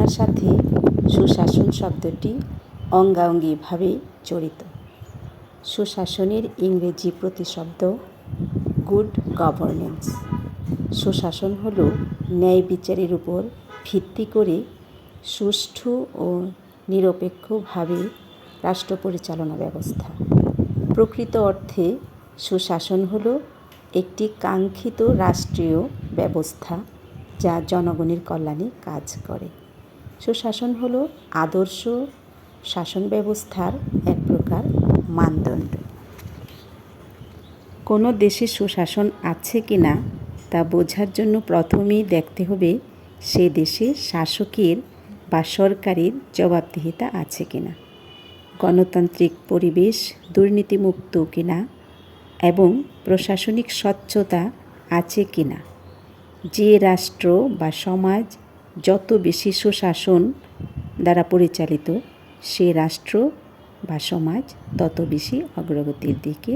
পরিচালনার সাথে সুশাসন শব্দটি অঙ্গাঙ্গিভাবে জড়িত। সুশাসনের ইংরেজি প্রতিশব্দ গুড গভর্নেন্স। সুশাসন হল ন্যায় বিচারের উপর ভিত্তি করে সুষ্ঠু ও নিরপেক্ষভাবে রাষ্ট্র পরিচালনা ব্যবস্থা। প্রকৃত অর্থে সুশাসন হল একটি কাঙ্ক্ষিত রাষ্ট্রীয় ব্যবস্থা যা জনগণের কল্যাণে কাজ করে। সুশাসন হল আদর্শ শাসন ব্যবস্থার এক প্রকার মানদণ্ড। কোনো দেশে সুশাসন আছে কি না তা বোঝার জন্য প্রথমেই দেখতে হবে সে দেশে শাসকের বা সরকারের জবাবদিহিতা আছে কিনা, গণতান্ত্রিক পরিবেশ দুর্নীতিমুক্ত কিনা এবং প্রশাসনিক স্বচ্ছতা আছে কিনা। যে রাষ্ট্র বা সমাজ যত বেশি সুশাসন দ্বারা পরিচালিত, সে রাষ্ট্র বা সমাজ তত বেশি অগ্রগতির দিকে